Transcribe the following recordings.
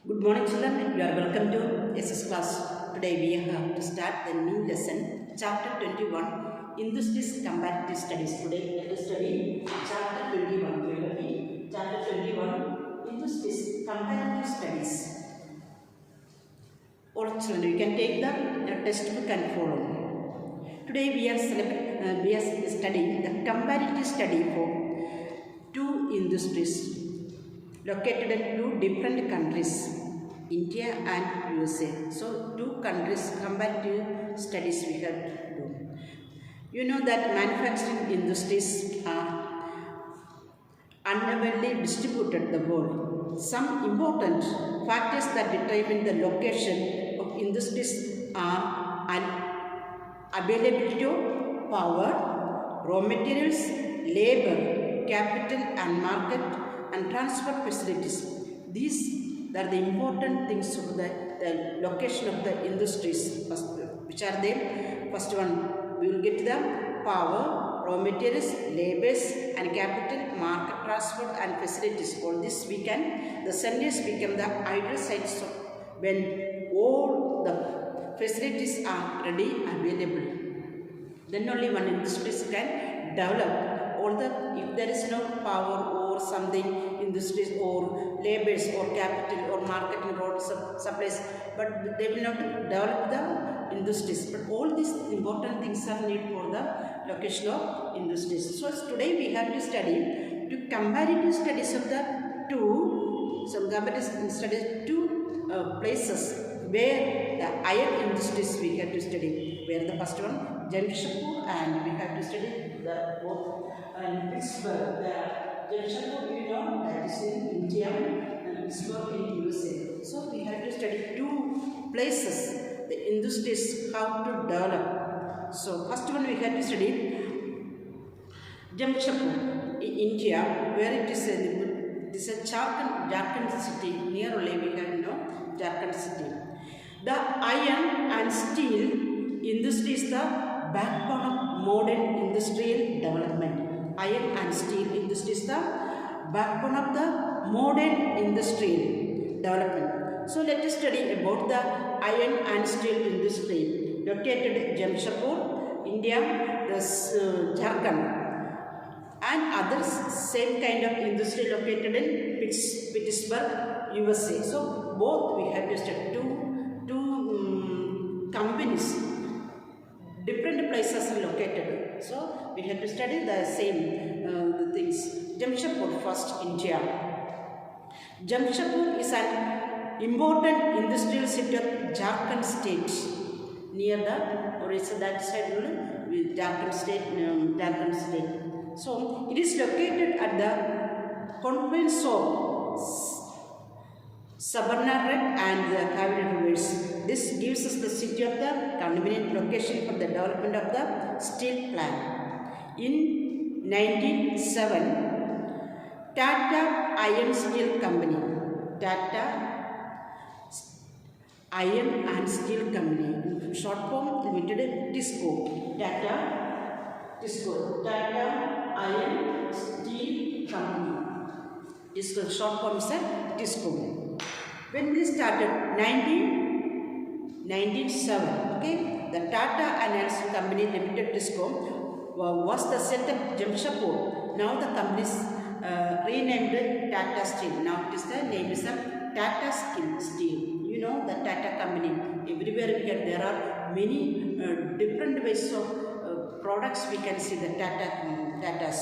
Good morning, children. You are welcome to SS class. Today we have to start the new lesson, chapter 21, Industries Comparative Studies. Today let us study chapter 21. Geography, chapter 21, Industries Comparative Studies. All children, you can take the textbook and follow. Today we are studying the comparative study for two industries located in two different countries, India and USA. So, two countries comparative studies we have to do. You know that manufacturing industries are unevenly distributed the world. Some important factors that determine the location of industries are availability of power, raw materials, labor, capital and market and transport facilities. These are the important things of the location of the industries. Which are they? First one, we will get the power, raw materials, labors and capital, market, transport and facilities. All this we can, the centers become the ideal sites of when all the facilities are ready available. Then only one industries can develop. All the, if there is no power or something, industries or labors or capital or marketing road supplies, but they will not develop the industries. But all these important things are needed for the location of industries. So today we have to study comparative studies of the two places where the iron industries we have to study. Where the first one, Jamshedpur, and we have to study the both and Pittsburgh. The Jamshedpur, you know, that is in India, and Pittsburgh in USA. So we have to study two places, the industries, how to develop. So first one we have to study Jamshedpur in India, where it is a Jharkhand city. Near only we have Jharkhand city. The iron and steel industry is the backbone of modern industrial development. Iron and steel industry is the backbone of the modern industrial development. So let us study about the iron and steel industry located in Jamshedpur, India, Jharkhand, and others same kind of industry located in Pittsburgh, USA. So both we have to study two companies, different places are located. So we have to study the same things. Jamshedpur first, India. Jamshedpur is an important industrial city of Jharkhand state, near the, or is that side with Jharkhand state. So it is located at the confluence of Sabarnaret and the Kaveri rivers. This gives us the city of the convenient location for the development of the steel plant. In 1907, Tata Iron Steel Company, Tata Iron and Steel Company, short form limited TISCO, Tata Iron Steel Company. TISCO short form is a TISCO. When we started 1907, okay, the Tata Iron Steel Company Limited TISCO was the set of Jamshedpur. Now the company is renamed Tata Steel. Now it is the name is Tata Steel. You know the Tata company. Everywhere we get, there are many different ways of products we can see the Tatas.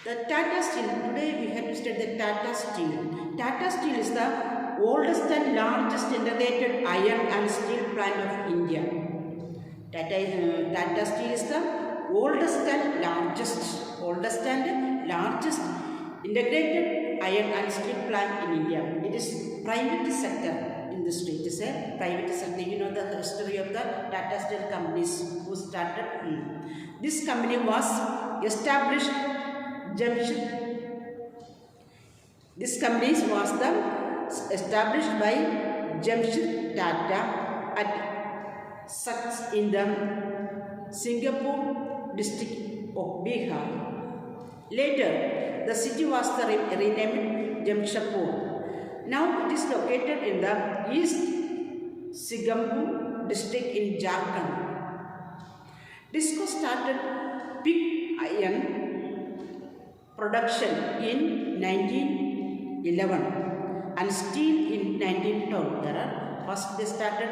The Tata Steel, today we have to study the Tata Steel. Tata Steel is the oldest and largest integrated iron and steel plant of India. Tata Steel is the oldest and largest integrated iron and steel plant in India. It is private sector industry. It is a private sector. You know the history of the Tata Steel companies who started. This company was established. This company was established by Jamshed Tata at in the Singapore district of Bihar. Later, the city was renamed Jamshedpur. Now it is located in the East Sigambu district in Jharkhand. Disco started pig iron production in 1911 and steel in 1912. There are first they started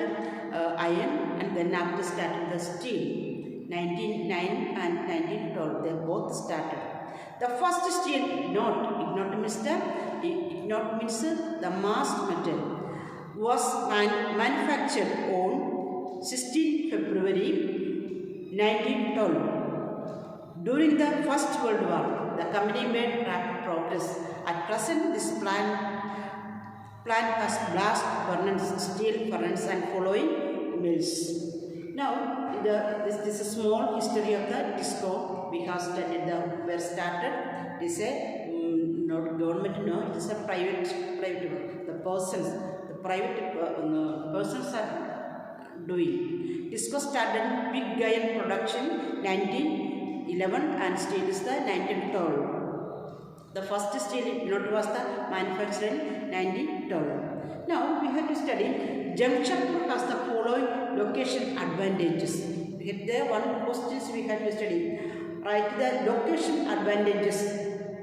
iron and then after started the steel. 1909 and 1912 they both started. The first steel ignot means the mass metal was manufactured on 16 February 1912. During the First World War, the company made rapid progress. At present, this plant has blast furnace, steel furnace and following mills. Now, this is a small history of the disco. We have studied where started. It is a not government, no, it is a private. The private persons are doing. Disco started pig iron production 1911 and steel is the 1912. The first steel was the manufactured in 1912. Now we have to study Jamshedpur has the following location advantages. There one questions we have to study. Write the location advantages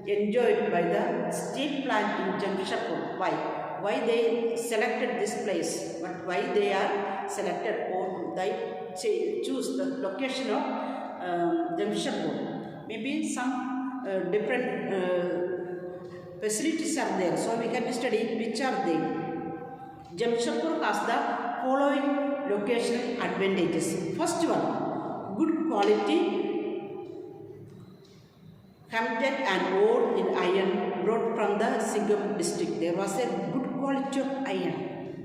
enjoyed by the steel plant in Jamshedpur. Why they selected this place? But why they are selected or they choose the location of Jamshedpur? Maybe some different facilities are there. So we can study which are they. Jamshedpur has the following location advantages. First one, good quality hammered and ore in iron brought from the Singam district. There was a good quality of iron.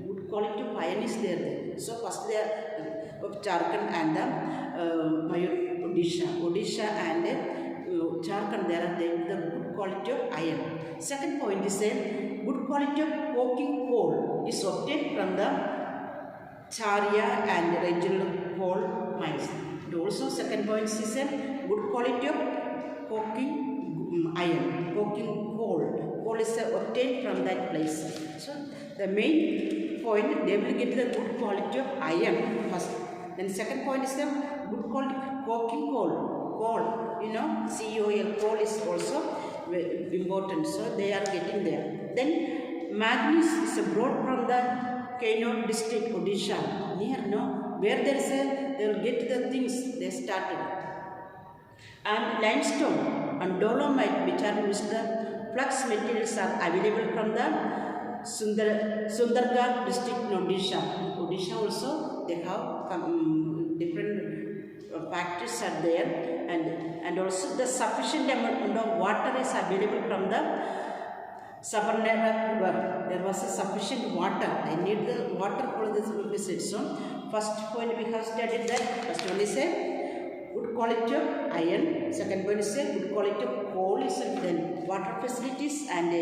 Good quality of iron is there. So first they are of Jharkhand and the Odisha and Jharkhand, there are the good quality of iron. Second point is a good quality of coking coal is obtained from the Charia and regional coal mines. And also second point is a good quality of coking iron, coking coal. Coal is obtained from that place. So the main point, they will get the good quality of iron first. Then second point is the good quality coking coal. Coal, you know, COL, coal is also important. So they are getting there. Then manganese is brought from the Keno district, Odisha. Near, no, where there is they will get the things they started. And limestone and dolomite, which are used the flux materials, are available from the Sundargarh district in Odisha. Odisha also they have different factories are there, and also the sufficient amount of water is available from the Sabarnera river. There was a sufficient water. They need the water for this visit. So first point we have studied that. First one is a good quality of iron. Second point is a good quality of coal. Is then water facilities and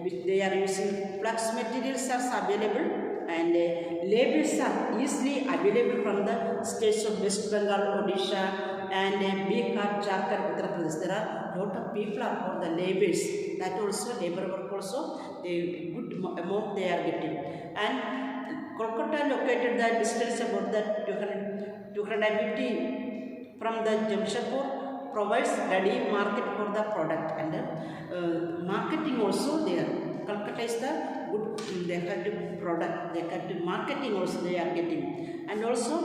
which they are using flux materials are available, and labels are easily available from the states of West Bengal, Odisha and Bihar, Jharkhand, Uttar Pradesh. There are lot of people are for the labels. That also labor work also they good amount they are getting. And Kolkata located the distance about the 250 from the Jamshedpur provides ready market for the product, and marketing also there. Kolkata is the good, they have the product, they have the marketing also they are getting. And also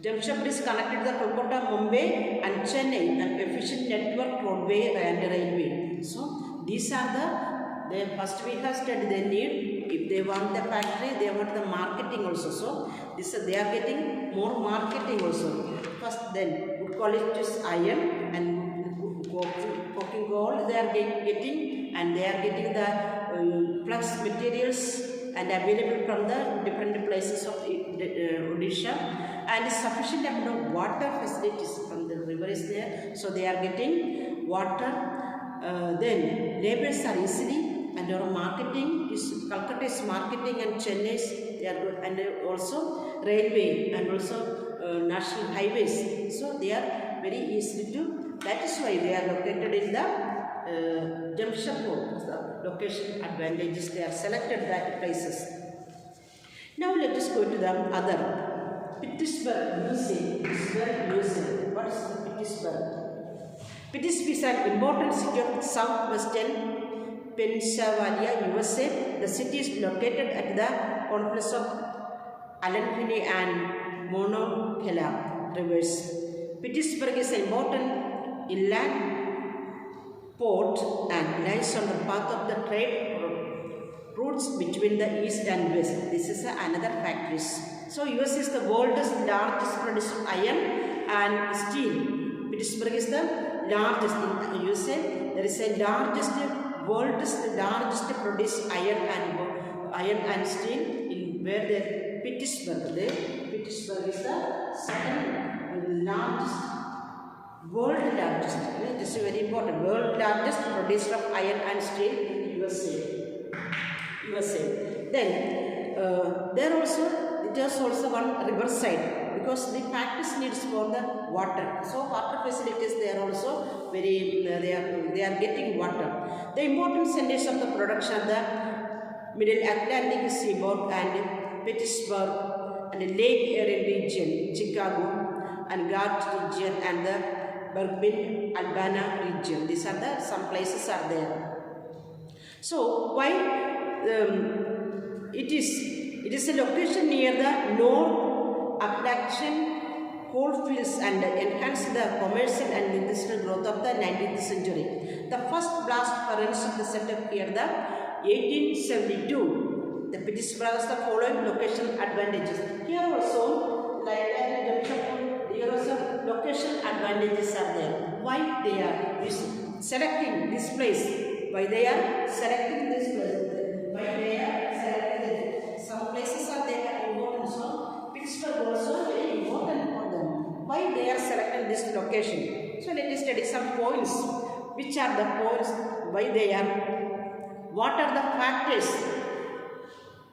Jamshedpur is connected to the Kolkata, Mumbai and Chennai, an efficient network roadway and railway. So these are the first we have studied they need. If they want the factory, they want the marketing also. So this they are getting more marketing also. First then good quality iron and coking coal they are getting, and they are getting the flux materials and available from the different places of Odisha, and sufficient amount of water facilities from the river is there. So they are getting water. Then labels are easily, and our marketing is Calcutta is marketing and Chennai is they are good, and also railway and also national highways. So they are very easy to. That is why they are located in the Jamshedpur, the location advantages, they are selected that places. Now let us go to the other. Pittsburgh, USA. Pittsburgh, USA. What is the Pittsburgh? Pittsburgh is an important city of southwestern Pennsylvania, USA. The city is located at the confluence of Allegheny and Monongahela rivers. Pittsburgh is an important inland port and lies on the path of the trade routes between the east and west. This is another factories. So US is the world's largest producer of iron and steel. Pittsburgh is the largest in USA. There is a world's largest producer iron and steel in where the Pittsburgh. Pittsburgh is the second largest. World largest. This is very important. World largest producer of iron and steel in USA. Then it is also one riverside because the factories needs for the water. So water facilities they are also very they are getting water. The important centers of the production are the Middle Atlantic seaboard and Pittsburgh and the Lake Erie region, Chicago and Gulf region and the Bourbon, Alabama region. These are the some places are there. So why it is a location near the North Appalachian coal fields and enhanced the commercial and industrial growth of the 19th century. The first blast furnace of the setup here the 1872. The Pittsburgh has the following location advantages. Here also here also location advantages are there. Why they are selecting this place? Why they are selecting this place? Why they are selecting some places are there important. So Pittsburgh also very important for them. Why they are selecting this location? So let us study some points. Which are the points? Why they are? What are the factors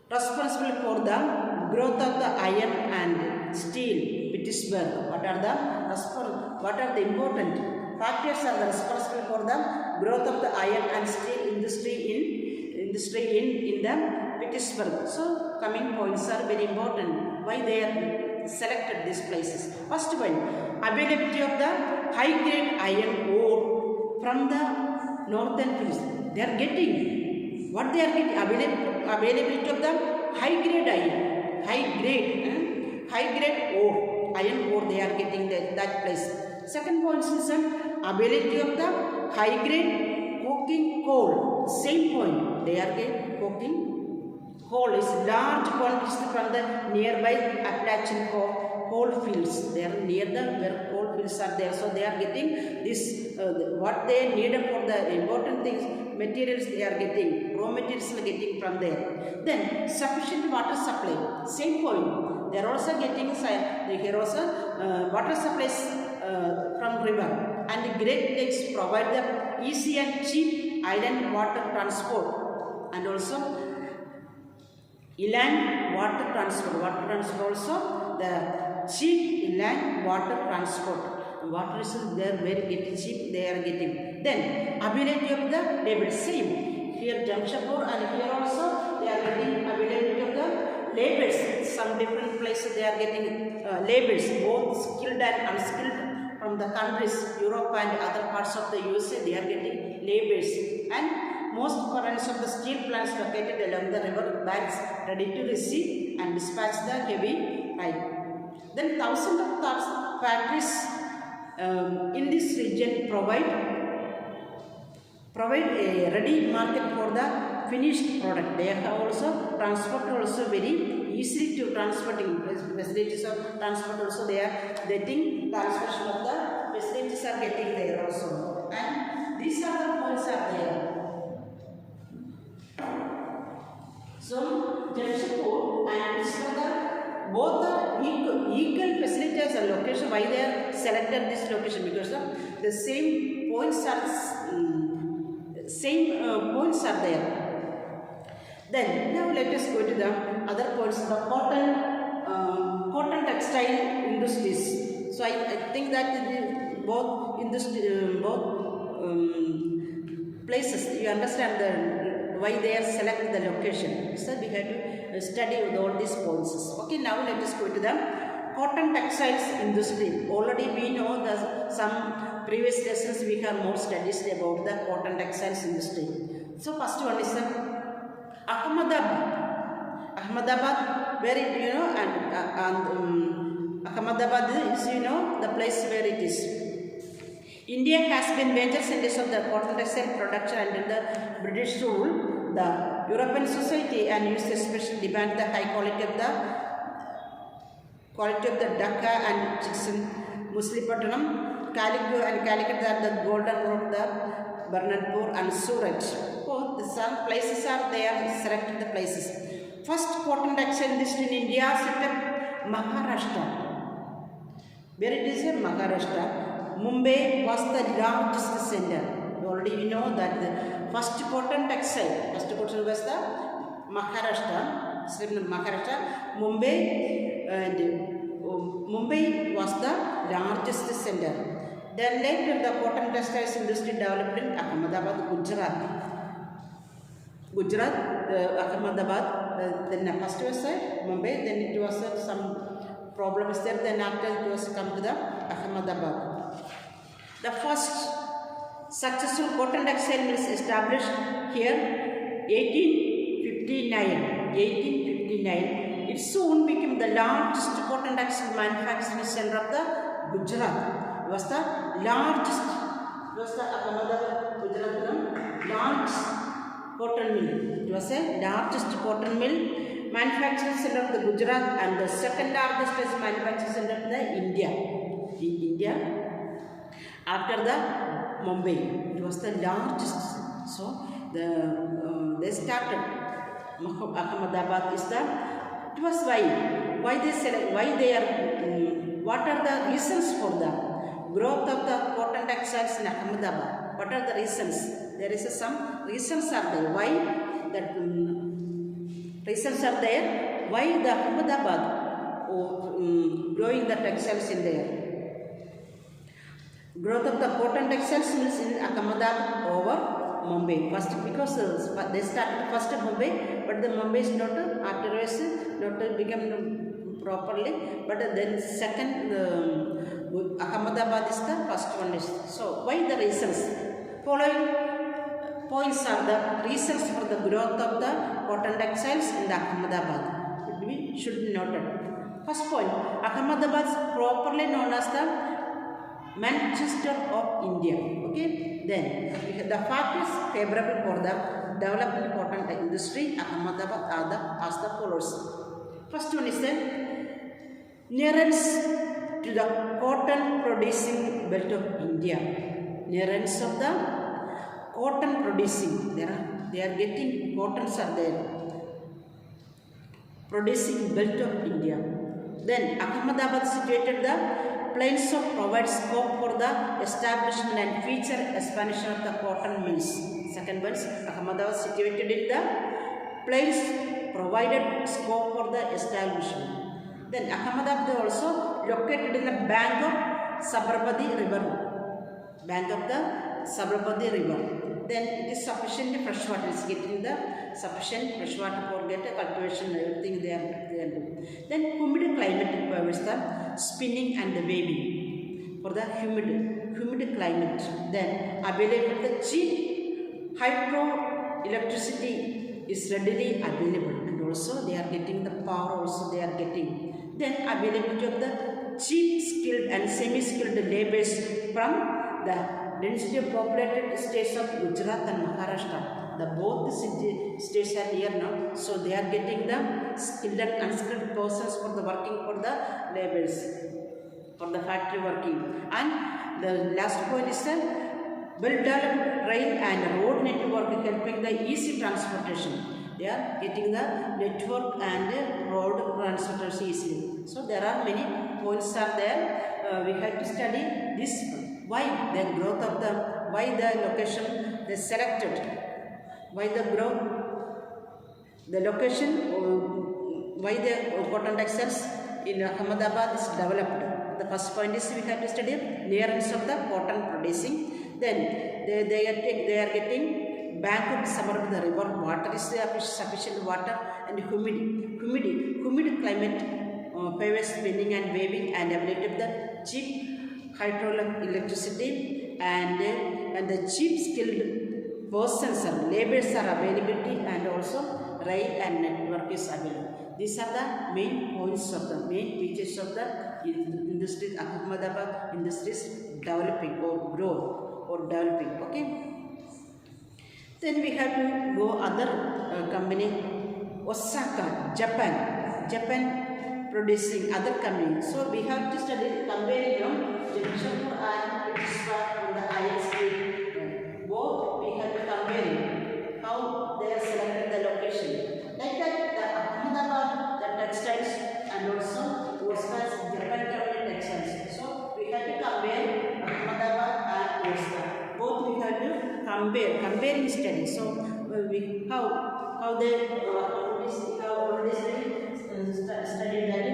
responsible for the growth of the iron and steel? Pittsburgh. What are the important factors are responsible for the growth of the iron and steel industry in the Pittsburgh? So coming points are very important. Why they are selected these places? First one, availability of the high grade iron ore from the northern fields. They are getting what they are getting availability of the high grade iron, high grade ore. Iron ore they are getting that place. Second point is ability of the high grade coking coal. Same point they are getting coking coal is large quantities from the nearby Appalachian coal fields. They are near the where coal fields are there. So they are getting this what they need for the important things materials they are getting raw materials are getting from there. Then sufficient water supply. Same point. They are also getting here also water supplies from river and the Great Lakes provide the easy and cheap island water transport and also inland water transport. Water transport also the cheap inland water transport. Water is they are very getting cheap. They are getting. Then ability of the labor same here Jamshedpur and here also they are getting ability of the labors. Some different places they are getting labors, both skilled and unskilled from the countries, Europe and other parts of the USA. They are getting labors. And most furnaces of the steel plants located along the river banks ready to receive and dispatch the heavy pipe. Then thousands of factories in this region provide a ready market for the finished product. They have also transport also very easily to transporting facilities of transport also they are getting transportation of the facilities are getting there also. And these are the points are there. So Jamshedpur and Pittsburgh both are equal facilities and location. Why they are selected this location? Because the same points are there. Then now let us go to the other points. The cotton textile industries. So I think that both places. You understand why they are selected the location. So we have to study with all these points. Okay, now let us go to the cotton textiles industry. Already we know that some previous lessons we have more studies about the cotton textiles industry. So first one is Ahmedabad. Ahmedabad, where it, you know, and Ahmedabad is, you know, the place where it is. India has been major centers of the cotton textile production under the British rule. The European society and used especially demand the high quality of the Dhaka and Chickson, Muslipatanam, Calicut are the Golden Road, the Bernardpur and Surat. So some places are there, selected the places. First cotton textile industry in India set up Maharashtra. Where it is in Maharashtra. Mumbai was the largest center. Already we know that the first cotton textile, was the Maharashtra, Mumbai, and Mumbai was the largest center. Then later the cotton textiles industry developed in Ahmedabad, Gujarat, Ahmedabad, then first was Mumbai, then it was some problems there, then after it was come to the Ahmedabad. The first successful cotton textile mills established here 1859. It soon became the largest cotton textile manufacturing center of the Gujarat. It was the largest, Ahmedabad, Gujarat, largest cotton mill. It was a largest cotton mill manufacturing center of the Gujarat and the second largest manufacturing center of the India. After the Mumbai, it was the largest. So they started. Ahmedabad is the. It was why they select, why they are. What are the reasons for the growth of the cotton textiles in Ahmedabad? What are the reasons? There is some reasons are there. Why that reasons are there? Why the Ahmedabad growing the textiles in there? Growth of the cotton textiles mills in Ahmedabad over Mumbai. First, because they started first Mumbai, but the Mumbai is not afterwards not become properly. But then second Ahmedabad is the first one. So why the reasons? Following points are the reasons for the growth of the cotton textiles in the Ahmedabad. We should be noted. First point, Ahmedabad is properly known as the Manchester of India. Okay, then the factors favorable for the development cotton industry Ahmedabad are as the follows. First one is the nearness to the cotton producing belt of India. Nearness of the cotton producing, they are getting cottons are there. Producing belt of India. Then Ahmedabad situated the plains of provide scope for the establishment and future expansion of the cotton mills. Second one, Ahmedabad situated in the plains provided scope for the establishment. Then Ahmedabad also located in the bank of Sabarmati river. Then it is sufficient fresh water. It is getting the sufficient fresh water for get cultivation, everything they are doing. Then humid climate requires the spinning and the weaving for the humid climate. Then available the cheap hydroelectricity is readily available, and also they are getting the power. Also they are getting. Then availability of the cheap skilled and semi-skilled laborers from the density of populated states of Gujarat and Maharashtra. The both states are here now, so they are getting the skilled and unskilled persons for the working for the laborers, for the factory working. And the last point is the well-developed rail and road network helping the easy transportation. They are getting the network and road transportation easily. So there are many points are there. We have to study this. Why the growth of the, why the location they selected, why the growth, the location, why the cotton textiles in Ahmedabad is developed. The first point is we have to study nearness of the cotton producing. Then they are getting bank some of the river water is sufficient water and humid climate favors spinning and waving and ability of the cheap hydroelectricity and the cheap skilled persons are labors are availability and also rail and network is available. These are the main points of the main features of the industry. Ahmedabad industries developing or growth or developing. Okay. Then we have to go other company, Osaka, Japan producing other company. So we have to study comparing Jamshedpur and Pittsburgh on the ISP. Both we have to compare how they are selected the location. Like that, the Ahmedabad, the textiles and also Osaka's Japan company textiles. So we have to compare Ahmedabad and Osaka. Both we have to comparing study. So we how they already studied that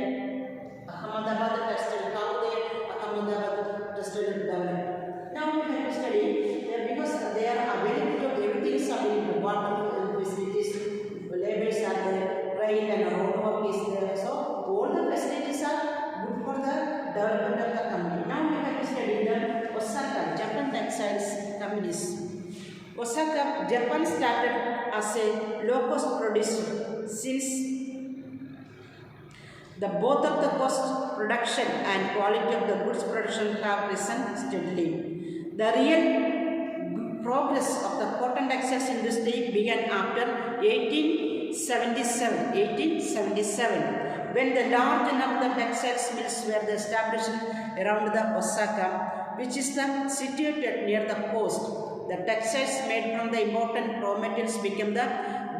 Ahmedabad textile, how they Ahmedabad textile developed. Now we have to study because they are available to everything is available, water facilities, labors are there, rail and road work is there. So all the facilities are good for the development of the company. Now we have to study the Osaka Japan textiles companies. Osaka, Japan started as a low-cost producer since the both of the cost production and quality of the goods production have risen steadily. The real progress of the cotton textiles industry began after 1877, when the large number of textiles mills were established around the Osaka, which is situated near the coast. The textiles made from the important raw materials became the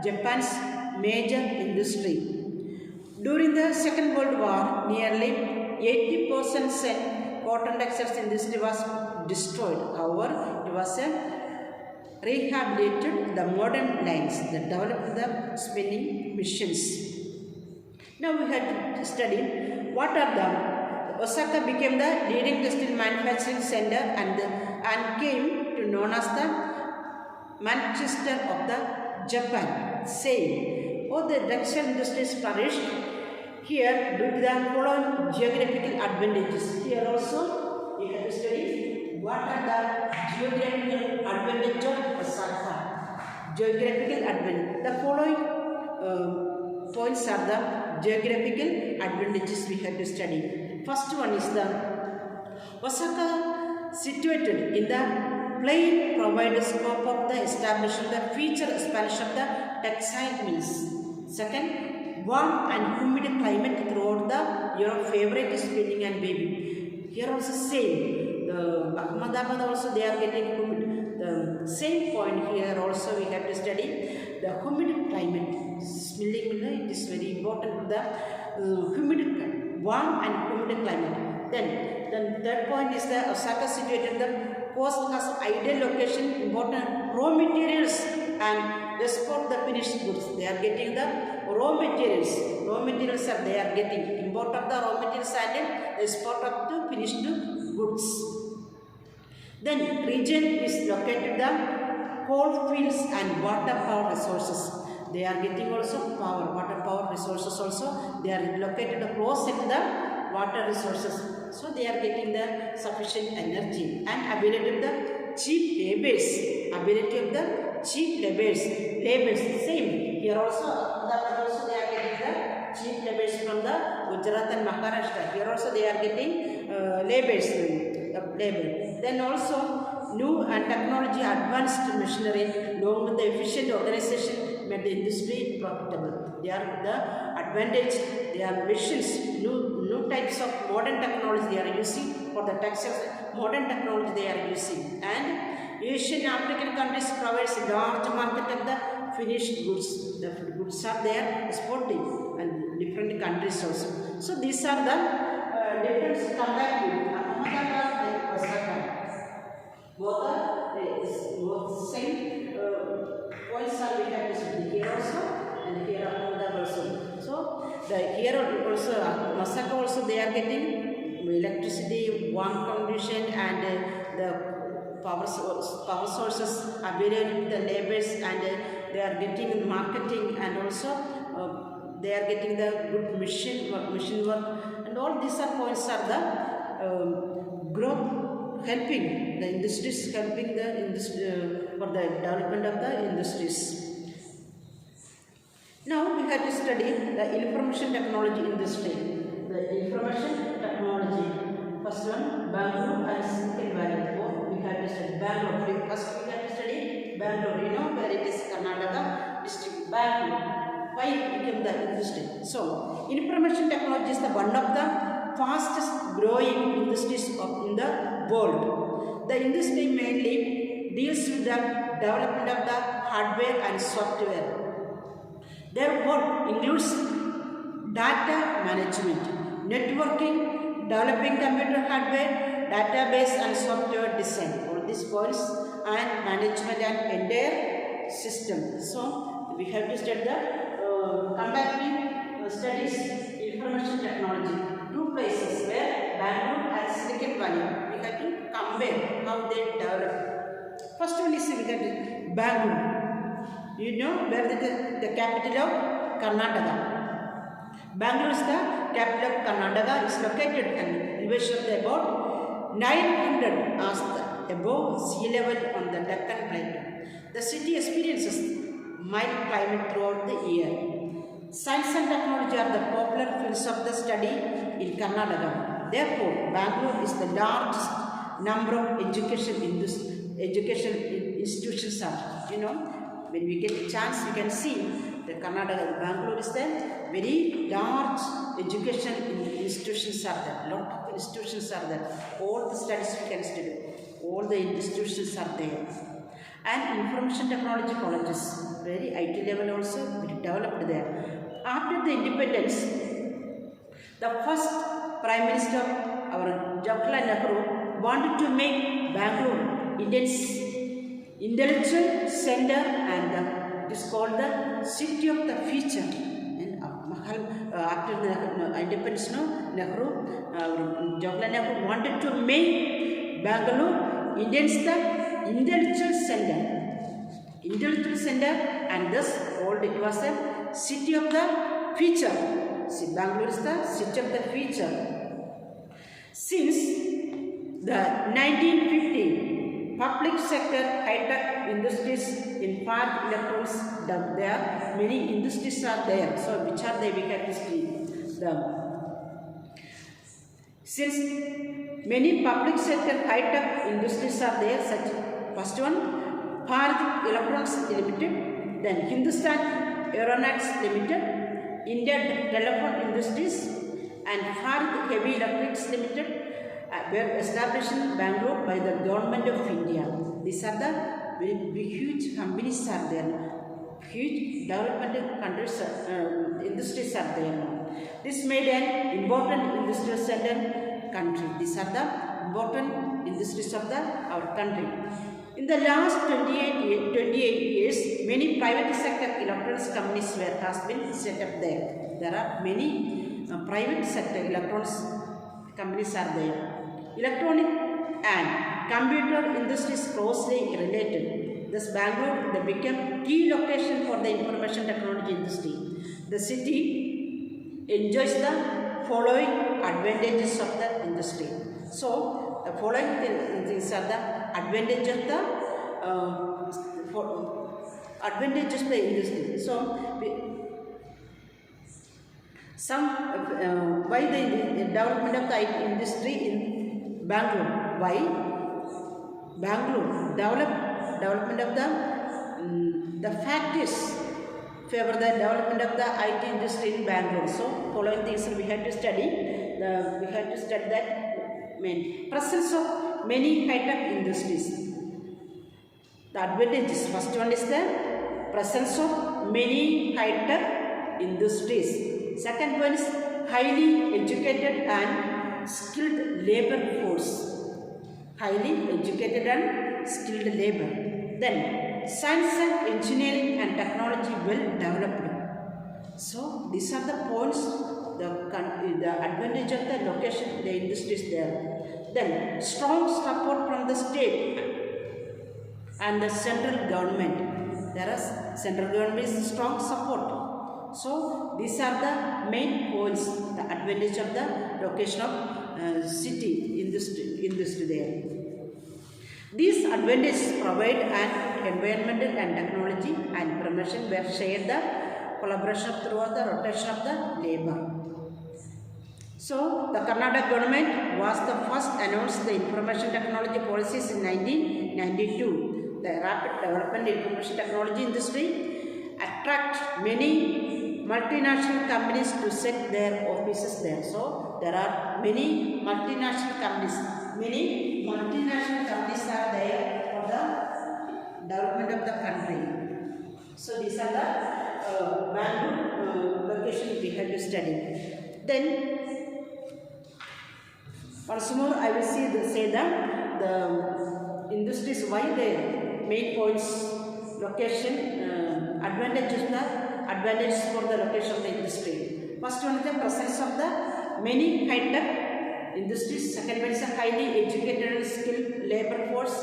Japan's major industry. During the Second World War, nearly 80% cotton textiles industry was destroyed. However, it was rehabilitated the modern lines that developed the spinning machines. Now we had to study what are the Osaka became the leading textile manufacturing center and came to known as the Manchester of the Japan. Saying, the textile industries flourished here due to the following geographical advantages. Here also we have to study what are the geographical advantages of Osaka. Geographical advantage. The following points are the geographical advantages we have to study. First one is the Osaka situated in the plain provides scope of the establishment the future expansion of the textile mills. Second, warm and humid climate throughout the year favorite spinning and weaving. Here also same. The Ahmedabad also they are getting humid. The same point here also we have to study the humid climate. Spinning it is very important. The humid, warm and humid climate. Then third point is the Osaka situated the coast has ideal location, important raw materials and export the finished goods. They are getting the raw materials. Raw materials are they are getting import of the raw materials and export of the finished goods. Then region is located the coal fields and water power resources. They are getting also water power resources also. They are located close to the water resources. So they are getting the sufficient energy and ability of the cheap labors. Ability of the cheap labors. Same. Here also they are getting the cheap labors from the Gujarat and Maharashtra. Here also they are getting labor. Then also new and technology advanced machinery along with the efficient organization made the industry profitable. They are the advantage. They are machines, new types of modern technology they are using for the textiles. Modern technology they are using, and Asian African countries provides a large market of the finished goods. The goods are there exporting and different countries also. So these are the difference compared to Ahmedabad and Osaka. Both are same points are we have to study here also and here Ahmedabad also. So here also Osaka also they are getting electricity, warm condition and the power sources available to the laborers, and they are getting marketing, and also they are getting the good machine work, and all these are points are the growth, helping the industries, helping the industry for the development of the industries. Now we have to study the information technology industry. The information technology. First one, Bangalore and Silicon Valley. We have to study Bangalore. First we have to study Bangalore. You know where it is, Karnataka district. Bangalore. Why it became the industry? So, information technology is the one of the fastest growing industries in the world. The industry mainly deals with the development of the hardware and software. Their work includes data management, networking, developing computer hardware, database and software design. All these points, and management and entire system. So we have to study the comparative studies, information technology. Two places where Bangalore and Silicon Valley. We have to compare how they develop. First one is we have to Bangalore. You know where the capital of Karnataka. Bangalore is the capital of Karnataka. It is located at elevation of about 900 as above sea level on the Deccan Plateau. The city experiences mild climate throughout the year. Science and technology are the popular fields of the study in Karnataka. Therefore, Bangalore is the largest number of education institutions are. You know, when we get a chance, we can see the Karnataka, Bangalore is the very large education institutions are there. Lot of institutions are there. All the studies we can study. All the institutions are there. And information technology colleges, very IT level also very developed there. After the independence, the first Prime Minister, our Jawaharlal Nehru, wanted to make Bangalore India's intellectual center, and it is called the city of the future. And after the independence, Jawaharlal Nehru wanted to make Bangalore Indians the intellectual center, and thus called it was a city of the future. See, Bangalore is the city of the future. Since the 1950, public sector high-tech industries in Farm electronics, there are many industries are there. So, which are they? We have to see since many public sector high-tech industries are there, such first one, Farm Electronics Limited, then Hindustan Aeronautics Limited, Indian Telephone Industries, and Farm Heavy Electrics Limited were established in Bangalore by the government of India. These are the very huge companies are there. Huge development countries, industries are there. This made an important industrial center country. These are the important industries of our country. In the last 28 years, many private sector electronics companies has been set up there. There are many private sector electronics companies are there. Electronic and computer industries closely related. Thus, Bangalore became key location for the information technology industry. The city enjoys the following advantages of the industry. So, the following things are the advantages of the industry. So, why the development of the IT industry in Bangalore? Why Bangalore development of the factors favor the development of the IT industry in Bangalore. So, following things we have to study. We have to study that main presence of many high-tech industries. The advantages. First one is the presence of many high-tech industries. Second one is highly educated and skilled labor force. Highly educated and skilled labor. Then science and engineering and technology well developed. So these are the points, the advantage of the location, the industries there. Then strong support from the state and the central government. There is central government is strong support. So these are the main points, the advantage of the location of city industry there. These advantages provide an environmental and technology and promotion where shared the collaboration throughout the rotation of the labor. So the Karnataka government was the first announced the information technology policies in 1992. The rapid development in information technology industry attract many multinational companies to set their offices there. So there are many multinational companies. Many multinational companies are there for the development of the country. So these are the value location we have to study. Then once more I will say the industries why their main points, location, advantages for the location of the industry. First one is the presence of the many high-tech industries. Second one is a highly educated and skilled labor force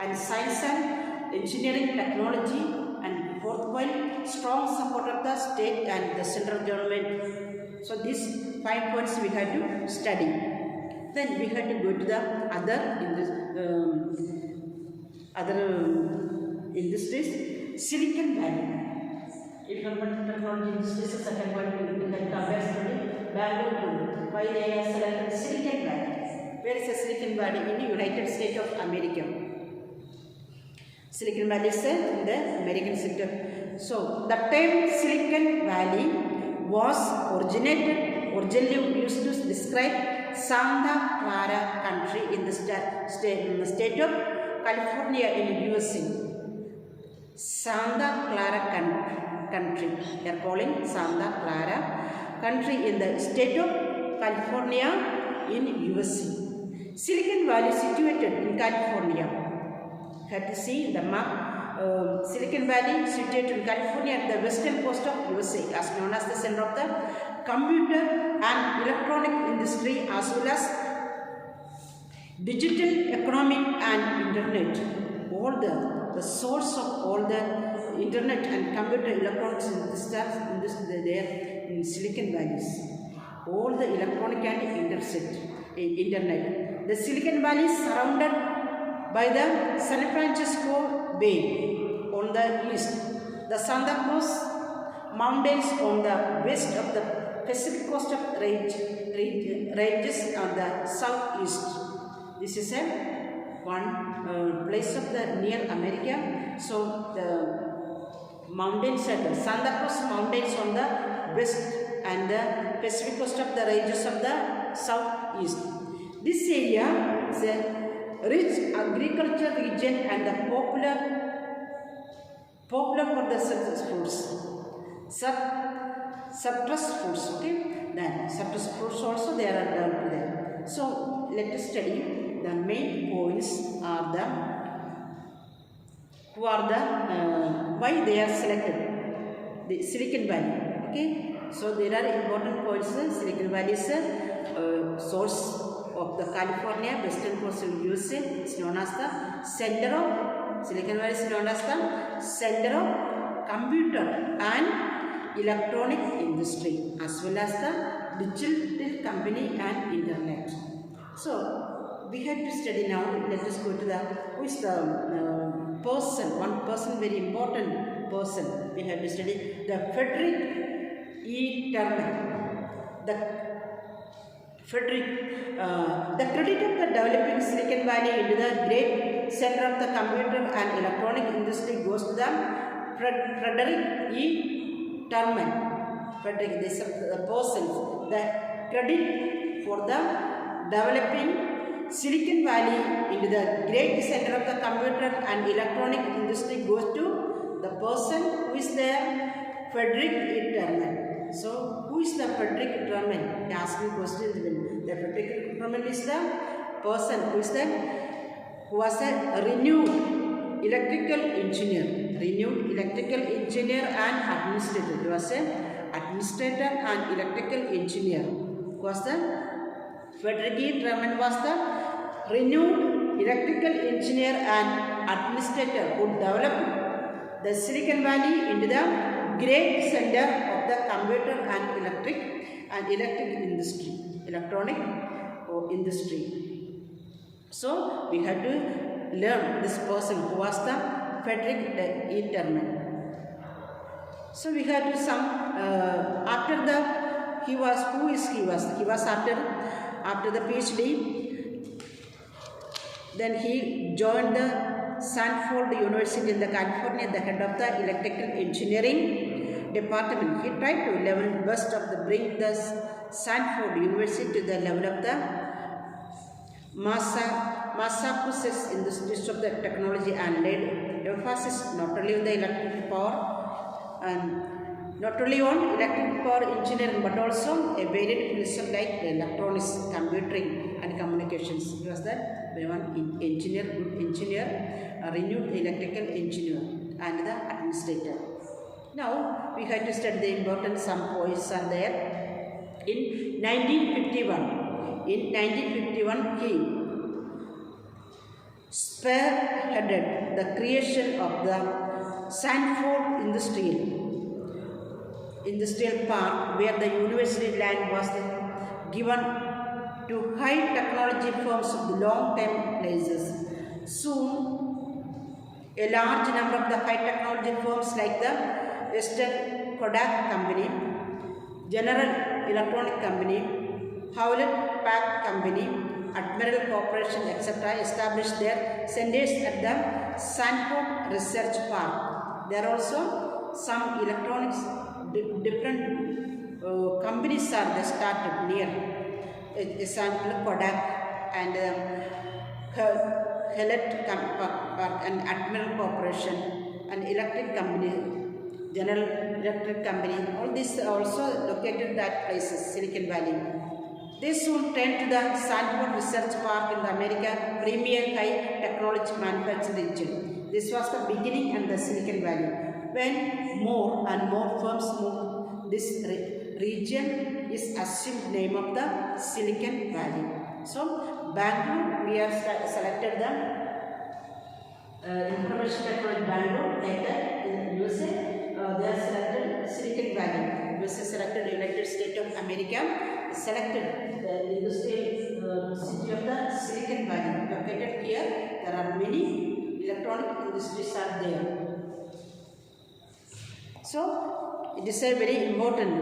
and science and engineering technology. And fourth point, strong support of the state and the central government. So these 5 points we had to study. Then we had to go to the other industries. Silicon Valley. Information technology industries is second point. We can compare study Bangalore to why they are selected Silicon Valley. Where is the Silicon Valley? In the United States of America. Silicon Valley is in the American sector. So the term Silicon Valley was originally used to describe Santa Clara country in the state of California in USA. Santa Clara country. They are calling Santa Clara country in the state of California in USA. Silicon Valley is situated in California. You have to see the map. Silicon Valley situated in California at the western coast of USA, as known as the center of the computer and electronic industry, as well as digital economy and internet. All the source of all the internet and computer electronics industry there in Silicon Valley. All the electronic and internet. The Silicon Valley is surrounded by the San Francisco Bay on the east, the Santa Cruz Mountains on the west of the Pacific coast of ranges on the southeast. This is one place of the near America. So the mountains are the Santa Cruz Mountains on the west and the Pacific coast of the ranges of the southeast. This area is a rich agriculture region and the popular for the citrus fruits. Okay, then citrus fruits also there are developed there. So let us study the main points are the why they are selected. The Silicon Valley. Okay, so there are important points. Silicon Valley is a source of the California western coast of USA. It's known as the center of Silicon Valley is known as the center of computer and electronic industry, as well as the digital company and internet. So we have to study now. Let us go to the who is the person. One person, very important person. We have to study the Frederick E. Terman. The credit of the developing Silicon Valley into the great center of the computer and electronic industry goes to the Frederick E. Terman. Frederick, this is the person. The credit for the developing Silicon Valley into the great center of the computer and electronic industry goes to the person who is there, Frederick E. Terman. So, who is the Frederick Terman? They ask me questions. The Frederick Terman is the person who was a renowned electrical engineer and administrator. He was an administrator and electrical engineer. Who was the Frederick E. Terman was the renowned electrical engineer and administrator who developed the Silicon Valley into the great center of the computer and electric industry, electronic industry. So we had to learn this person who was the Frederick Eterman. So we had to after the he was after the PhD. Then he joined the Stanford University in the California, the head of the electrical engineering department. He tried to level best of the bring the Stanford University to the level of the Massachusetts Institute of the Technology and laid emphasis not only on the electric power and not only on electric power engineering but also a varied fields like electronics, computing and communications. He was the one engineer, good engineer, a renewed electrical engineer and the administrator. Now we have to study the important some points are there. In 1951, he spearheaded the creation of the Stanford Industrial Park, where the university land was given to high technology firms of the long-term leases. Soon, a large number of the high technology firms like the Western Kodak Company, General Electronic Company, Hewlett Packard Company, Admiral Corporation, etc. established their centers at the Stanford Research Park. There are also some electronics, different companies are started near. Example, Kodak and Hewlett Packard and Admiral Corporation and Electric Company, General Electric Company. All these are also located that places, Silicon Valley. They soon turned to the Stanford Research Park in the American premier high technology manufacturing region. This was the beginning in the Silicon Valley. When more and more firms moved, this region is assumed name of the Silicon Valley. So, Bangalore, we have selected the information technology Bangalore, like that in USA, they are selected Silicon Valley. USA selected United States of America. Selected the industrial city of the Silicon Valley. Located here, there are many electronic industries are there. So, it is a very important,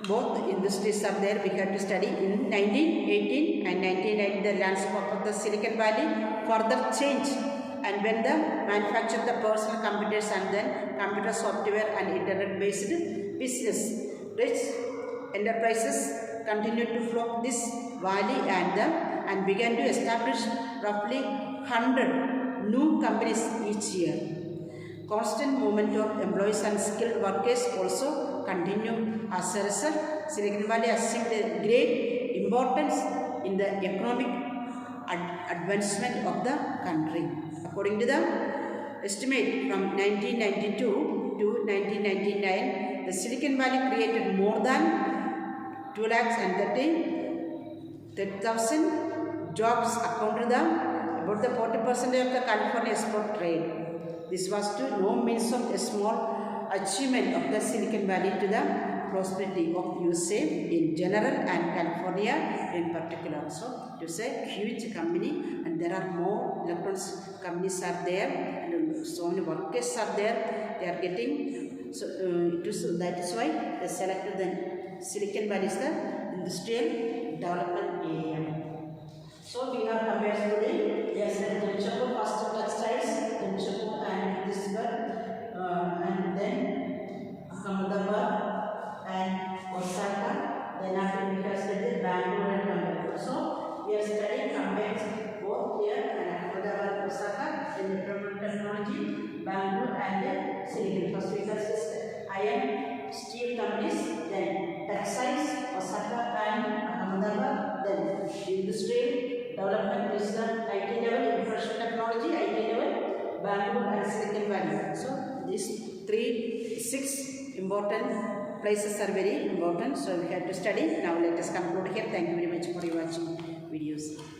both industries are there. We have to study in 1918 and 1990 the landscape of the Silicon Valley further changed, and when the manufacture the personal computers and then computer software and internet based business, rich enterprises continued to flock this valley and began to establish roughly 100 new companies each year. Constant movement of employees and skilled workers also continue. As a result, Silicon Valley assumed a great importance in the economic advancement of the country. According to the estimate from 1992 to 1999, the Silicon Valley created more than 230,000 jobs, according to about the 40% of the California export trade. This was to no means of a small achievement of the Silicon Valley to the prosperity of USA in general and California in particular. So it is a huge company, and there are more electronics companies are there, and so many workers are there. They are getting, so that is why they selected the Silicon Valley as the industrial development area. So we have compared today. Yes, Jamshedpur first textiles, Jamshedpur and this one, and then Ahmedabad and Osaka. Then after we have studied Bangalore and Comparative. So we are studying compared both here and Ahmedabad, Osaka, in the technology, Bangalore and Silicon. First we have studied iron, steel companies, then textiles, Osaka and Ahmedabad, then industrial development is the IT level, information technology, IT level, Bangalore and Silicon Valley. So these 6 important places are very important. So we have to study. Now let us conclude here. Thank you very much for your watching video. used.